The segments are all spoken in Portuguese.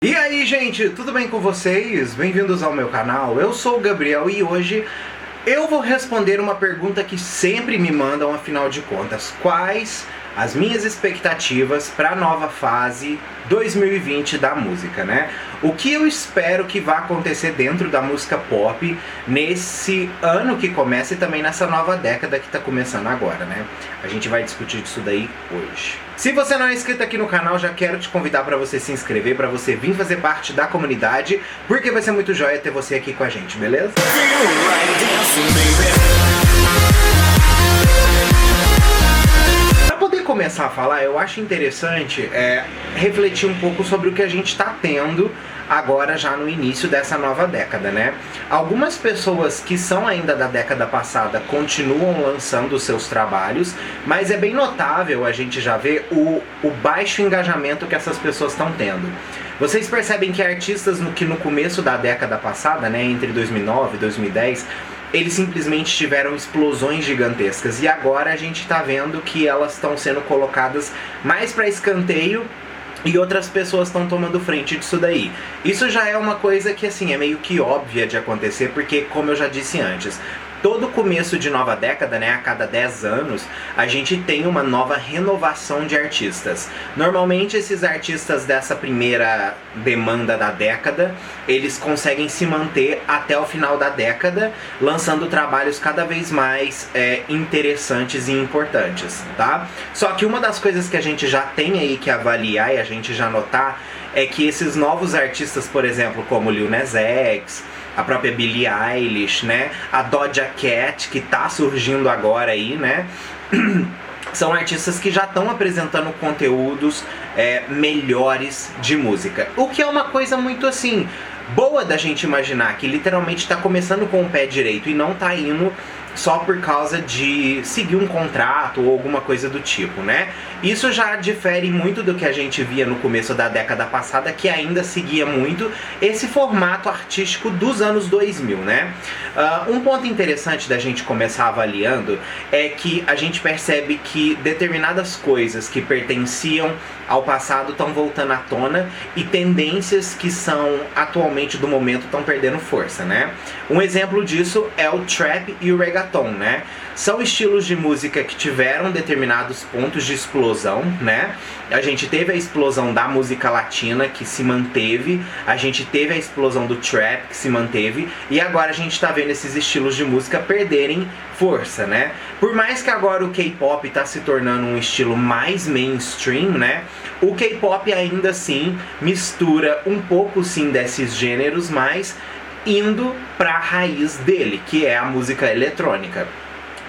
E aí, gente, tudo bem com vocês? Bem-vindos ao meu canal. Eu sou o Gabriel e hoje eu vou responder uma pergunta que sempre me mandam, afinal de contas. Quais as minhas expectativas para a nova fase 2020 da música, né? O que eu espero que vá acontecer dentro da música pop nesse ano que começa e também nessa nova década que está começando agora, né? A gente vai discutir isso daí hoje. Se você não é inscrito aqui no canal, já quero te convidar para você se inscrever, para você vir fazer parte da comunidade, porque vai ser muito joia ter você aqui com a gente, beleza? Para poder começar a falar, eu acho interessante refletir um pouco sobre o que a gente está tendo agora já no início dessa nova década, né? Algumas pessoas que são ainda da década passada continuam lançando os seus trabalhos, mas é bem notável a gente já ver o baixo engajamento que essas pessoas estão tendo. Vocês percebem que artistas que no começo da década passada, né, entre 2009 e 2010, eles simplesmente tiveram explosões gigantescas, e agora a gente está vendo que elas estão sendo colocadas mais para escanteio e outras pessoas estão tomando frente disso daí. Isso já é uma coisa que assim é meio que óbvia de acontecer, porque como eu já disse antes, todo começo de nova década, né, a cada 10 anos, a gente tem uma nova renovação de artistas. Normalmente esses artistas dessa primeira demanda da década, eles conseguem se manter até o final da década, lançando trabalhos cada vez mais interessantes e importantes, tá? Só que uma das coisas que a gente já tem aí que avaliar e a gente já notar é que esses novos artistas, por exemplo, como Lil Nas X, a própria Billie Eilish, né, a Doja Cat, que tá surgindo agora aí, né, são artistas que já estão apresentando conteúdos melhores de música. O que é uma coisa muito assim boa da gente imaginar, que literalmente tá começando com o pé direito e não tá indo só por causa de seguir um contrato ou alguma coisa do tipo, né? Isso já difere muito do que a gente via no começo da década passada, que ainda seguia muito esse formato artístico dos anos 2000, né? Um ponto interessante da gente começar avaliando é que a gente percebe que determinadas coisas que pertenciam ao passado estão voltando à tona e tendências que são atualmente do momento estão perdendo força, né? Um exemplo disso é o trap e o reggaeton, né? São estilos de música que tiveram determinados pontos de explosão, né? A gente teve a explosão da música latina, que se manteve, a gente teve a explosão do trap, que se manteve, e agora a gente tá vendo esses estilos de música perderem força, né? Por mais que agora o K-pop tá se tornando um estilo mais mainstream, né? O K-pop ainda assim mistura um pouco sim desses gêneros, mas indo para a raiz dele, que é a música eletrônica.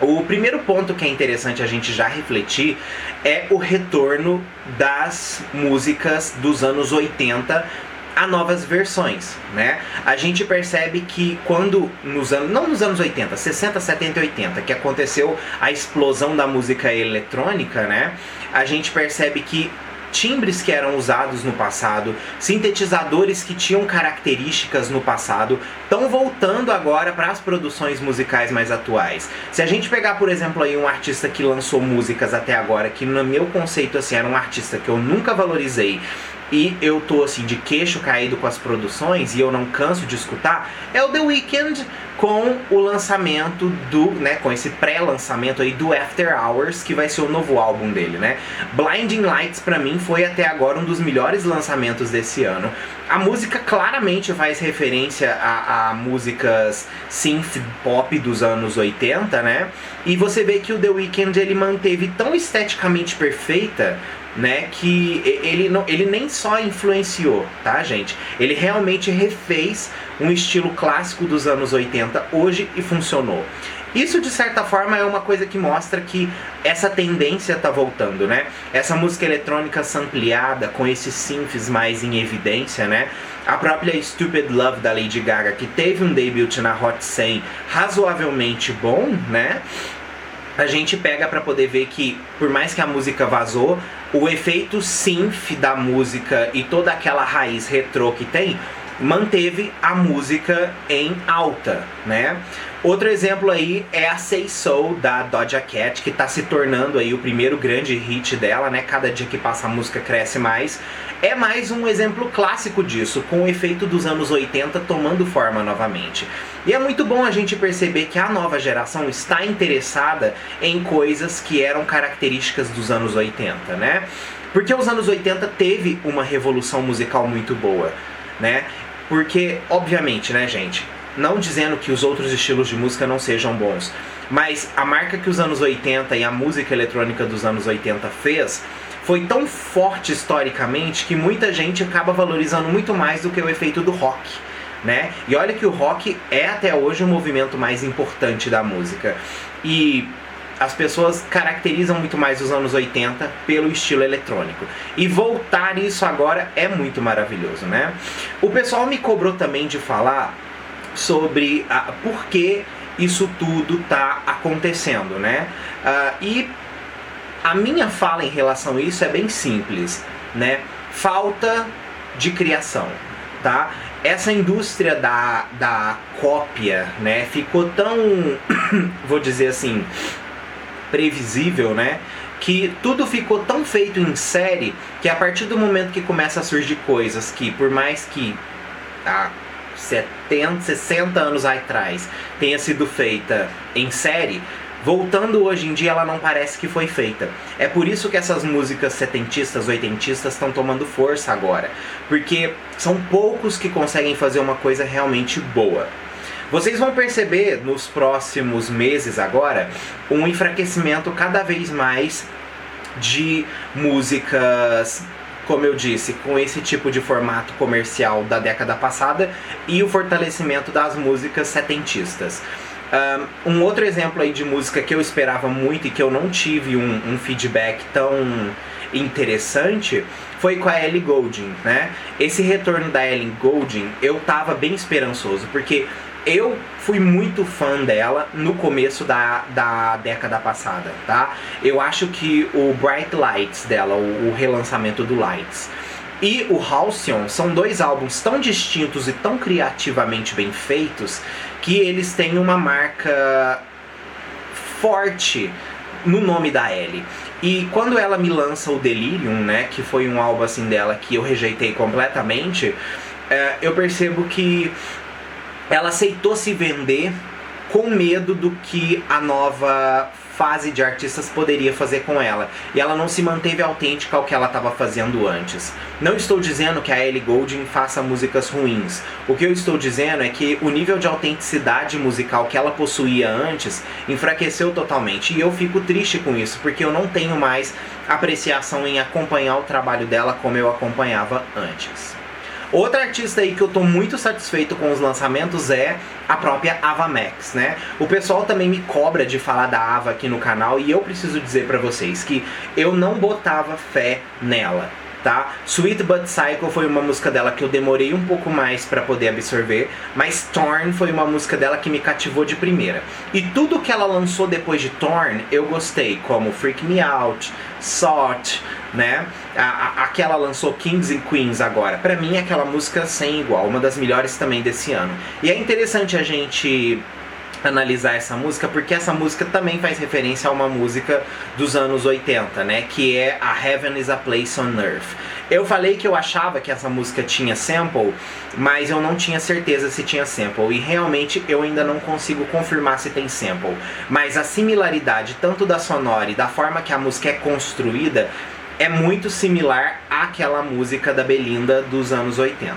O primeiro ponto que é interessante a gente já refletir é o retorno das músicas dos anos 80 a novas versões, né? A gente percebe que quando não nos anos 80, 60, 70 e 80, que aconteceu a explosão da música eletrônica, né? A gente percebe que timbres que eram usados no passado, sintetizadores que tinham características no passado, estão voltando agora para as produções musicais mais atuais. Se a gente pegar, por exemplo, aí um artista que lançou músicas até agora, que no meu conceito assim, era um artista que eu nunca valorizei, e eu tô assim de queixo caído com as produções e eu não canso de escutar, é o The Weeknd com o lançamento né, com esse pré-lançamento aí do After Hours, que vai ser o novo álbum dele, né? Blinding Lights pra mim foi até agora um dos melhores lançamentos desse ano. A música claramente faz referência a músicas synth pop dos anos 80, né? E você vê que o The Weeknd ele manteve tão esteticamente perfeita, né, que ele nem só influenciou, tá, gente? Ele realmente refez um estilo clássico dos anos 80 hoje e funcionou. Isso, de certa forma, é uma coisa que mostra que essa tendência tá voltando, né? Essa música eletrônica sampleada, com esses synths mais em evidência, né? A própria Stupid Love da Lady Gaga, que teve um debut na Hot 100 razoavelmente bom, né? A gente pega pra poder ver que, por mais que a música vazou, o efeito synth da música e toda aquela raiz retrô que tem manteve a música em alta, né? Outro exemplo aí é a Say So, da Doja Cat, que está se tornando aí o primeiro grande hit dela, né? Cada dia que passa a música cresce mais. É mais um exemplo clássico disso, com o efeito dos anos 80 tomando forma novamente. E é muito bom a gente perceber que a nova geração está interessada em coisas que eram características dos anos 80, né? Porque os anos 80 teve uma revolução musical muito boa, né? Porque, obviamente, né, gente, não dizendo que os outros estilos de música não sejam bons, mas a marca que os anos 80 e a música eletrônica dos anos 80 fez foi tão forte historicamente que muita gente acaba valorizando muito mais do que o efeito do rock, né? E olha que o rock é até hoje o movimento mais importante da música. E as pessoas caracterizam muito mais os anos 80 pelo estilo eletrônico. E voltar isso agora é muito maravilhoso, né? O pessoal me cobrou também de falar sobre por que isso tudo tá acontecendo, né? E a minha fala em relação a isso é bem simples, né? Falta de criação, tá? Essa indústria da cópia, né, ficou tão, vou dizer assim, previsível, né, que tudo ficou tão feito em série que a partir do momento que começa a surgir coisas que, por mais que há 70, 60 anos atrás tenha sido feita em série, voltando hoje em dia ela não parece que foi feita. É por isso que essas músicas setentistas, oitentistas estão tomando força agora, porque são poucos que conseguem fazer uma coisa realmente boa. Vocês vão perceber nos próximos meses agora um enfraquecimento cada vez mais de músicas, como eu disse, com esse tipo de formato comercial da década passada e o fortalecimento das músicas setentistas. Um outro exemplo aí de música que eu esperava muito e que eu não tive um feedback tão interessante foi com a Ellie Goulding, né? Esse retorno da Ellie Goulding eu tava bem esperançoso, porque eu fui muito fã dela no começo da década passada, tá? Eu acho que o Bright Lights dela, o relançamento do Lights, e o Halcyon são dois álbuns tão distintos e tão criativamente bem feitos que eles têm uma marca forte no nome da Ellie. E quando ela me lança o Delirium, né, que foi um álbum assim dela que eu rejeitei completamente, eu percebo que ela aceitou se vender com medo do que a nova fase de artistas poderia fazer com ela. E ela não se manteve autêntica ao que ela estava fazendo antes. Não estou dizendo que a Ellie Goulding faça músicas ruins. O que eu estou dizendo é que o nível de autenticidade musical que ela possuía antes enfraqueceu totalmente. E eu fico triste com isso, porque eu não tenho mais apreciação em acompanhar o trabalho dela como eu acompanhava antes. Outra artista aí que eu tô muito satisfeito com os lançamentos é a própria Ava Max, né? O pessoal também me cobra de falar da Ava aqui no canal e eu preciso dizer pra vocês que eu não botava fé nela, tá? Sweet But Psycho foi uma música dela que eu demorei um pouco mais pra poder absorver, mas Torn foi uma música dela que me cativou de primeira. E tudo que ela lançou depois de Torn eu gostei, como Freak Me Out, Sought, né? A que ela lançou Kings and Queens agora. Pra mim é aquela música sem igual, uma das melhores também desse ano. E é interessante a gente analisar essa música, porque essa música também faz referência a uma música dos anos 80, né, que é a Heaven is a Place on Earth. Eu falei que eu achava que essa música tinha sample, mas eu não tinha certeza se tinha sample, e realmente eu ainda não consigo confirmar se tem sample. Mas a similaridade tanto da sonora e da forma que a música é construída é muito similar àquela música da Belinda dos anos 80.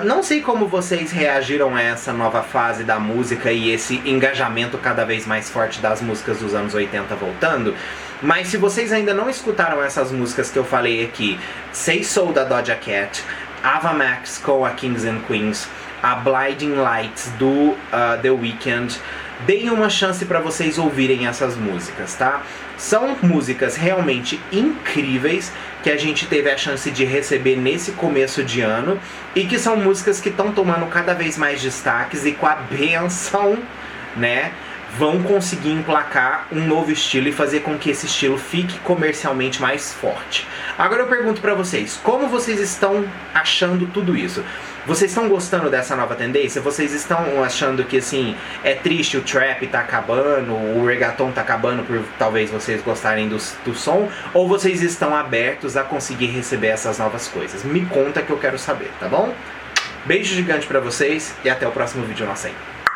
Não sei como vocês reagiram a essa nova fase da música e esse engajamento cada vez mais forte das músicas dos anos 80 voltando, mas se vocês ainda não escutaram essas músicas que eu falei aqui, Say So da Doja Cat, Ava Max com a Kings and Queens, a Blinding Lights do The Weeknd, deem uma chance para vocês ouvirem essas músicas, tá? São músicas realmente incríveis que a gente teve a chance de receber nesse começo de ano e que são músicas que estão tomando cada vez mais destaques e com a benção, né, vão conseguir emplacar um novo estilo e fazer com que esse estilo fique comercialmente mais forte. Agora eu pergunto pra vocês, como vocês estão achando tudo isso? Vocês estão gostando dessa nova tendência? Vocês estão achando que, assim, é triste o trap tá acabando, o reggaeton tá acabando por talvez vocês gostarem do som? Ou vocês estão abertos a conseguir receber essas novas coisas? Me conta que eu quero saber, tá bom? Beijo gigante pra vocês e até o próximo vídeo nosso aí.